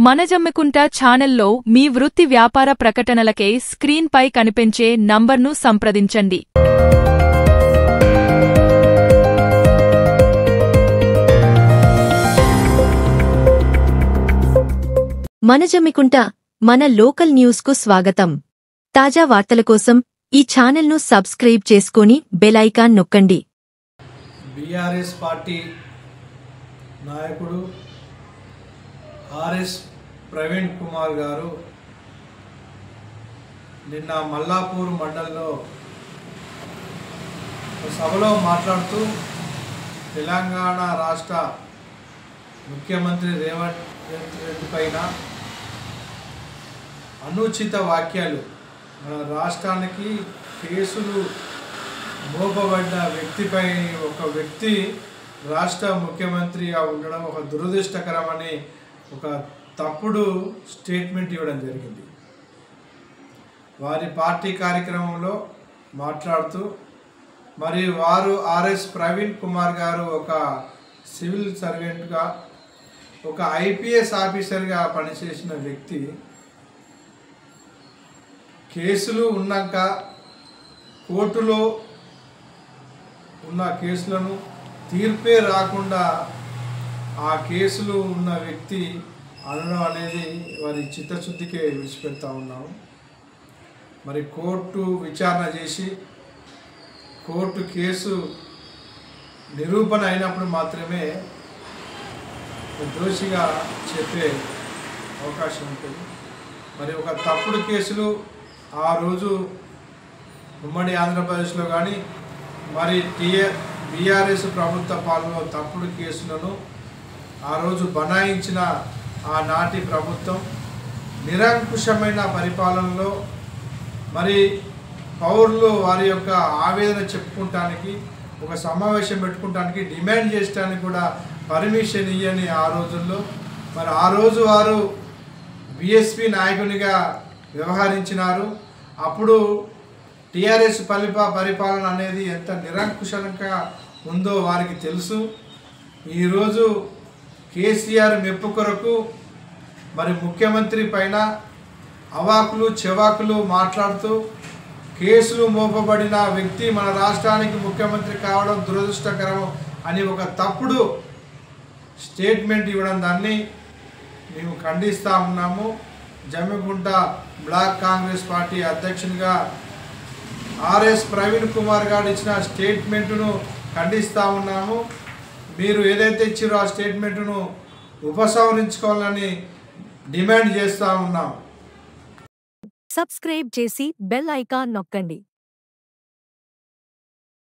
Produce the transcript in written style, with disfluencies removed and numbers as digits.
మన జమ్మికుంట ఛానల్లో మీ వృత్తి వ్యాపార ప్రకటనలకై స్క్రీన్ పై కనిపించే నంబర్ను సంప్రదించండి. మన జమ్మికుంట మన లోకల్ న్యూస్ కు స్వాగతం. తాజా వార్తల కోసం ఈ ఛానల్ను సబ్స్క్రైబ్ చేసుకుని బెల్ ఐకాన్ నొక్కండి. బీఆర్ఎస్ పార్టీ నాయకుడు ఆర్ఎస్ ప్రవీణ్ కుమార్ గారు నిన్న మల్లాపూర్ మండలంలో సభలో మాట్లాడుతూ తెలంగాణ రాష్ట్ర ముఖ్యమంత్రి రేవంత్ రెడ్డి పైన అనుచిత వ్యాఖ్యలు, మన రాష్ట్రానికి కేసులు మోపబడ్డ వ్యక్తిపై ఒక వ్యక్తి రాష్ట్ర ముఖ్యమంత్రిగా ఉండడం ఒక దురదృష్టకరమని ఒక తప్పుడు స్టేట్మెంట్ ఇవ్వడం జరిగింది. వారి పార్టీ కార్యక్రమంలో మాట్లాడుతూ మరి వారు ఆర్ఎస్ ప్రవీణ్ కుమార్ గారు ఒక సివిల్ సర్వెంట్గా, ఒక ఐపీఎస్ ఆఫీసర్గా పనిచేసిన వ్యక్తి కేసులు ఉన్నాక కోర్టులో ఉన్న కేసులను తీర్పే రాకుండా ఆ కేసులు ఉన్న వ్యక్తి అనడం అనేది వారి చిత్తశుద్ధికే విడిచిపెడతా ఉన్నాము. మరి కోర్టు విచారణ చేసి కోర్టు కేసు నిరూపణ అయినప్పుడు మాత్రమే దోషిగా చెప్పే అవకాశం ఉంటుంది. మరి ఒక తప్పుడు కేసులు ఆ రోజు ఉమ్మడి ఆంధ్రప్రదేశ్లో కానీ మరి బీఆర్ఎస్ ప్రభుత్వ పాలనలో తప్పుడు కేసులను ఆ రోజు బనాయించిన ఆనాటి ప్రభుత్వం నిరంకుశమైన పరిపాలనలో మరి పౌరులు వారి యొక్క ఆవేదన చెప్పుకోవటానికి, ఒక సమావేశం పెట్టుకోవటానికి, డిమాండ్ చేయడానికి కూడా పర్మిషన్ ఇవ్వని ఆ రోజుల్లో మరి ఆ రోజు వారు బీఎస్పీ నాయకునిగా వ్యవహరించినారు. అప్పుడు టీఆర్ఎస్ పరిపాలన అనేది ఎంత నిరంకుశంగా ఉందో వారికి తెలుసు. ఈరోజు కేసీఆర్ మెప్పు కొరకు మరి ముఖ్యమంత్రి పైన అవాకులు చెవాకులు మాట్లాడుతూ కేసులు మోపబడిన వ్యక్తి మన రాష్ట్రానికి ముఖ్యమంత్రి కావడం దురదృష్టకరం అని ఒక తప్పుడు స్టేట్మెంట్ ఇవ్వడం, దాన్ని మేము ఖండిస్తూ ఉన్నాము. జమ్మికుంట బ్లాక్ కాంగ్రెస్ పార్టీ అధ్యక్షునిగా ఆర్ఎస్ ప్రవీణ్ కుమార్ గారు ఇచ్చిన స్టేట్మెంటును ఖండిస్తూ ఉన్నాము. మీరు ఏదైతే ఇచ్చారో ఆ స్టేట్మెంటును ఉపసంహరించుకోవాలని డిమాండ్ చేస్తూ ఉన్నాం. సబ్స్క్రైబ్ చేసి బెల్ ఐకాన్ నొక్కండి.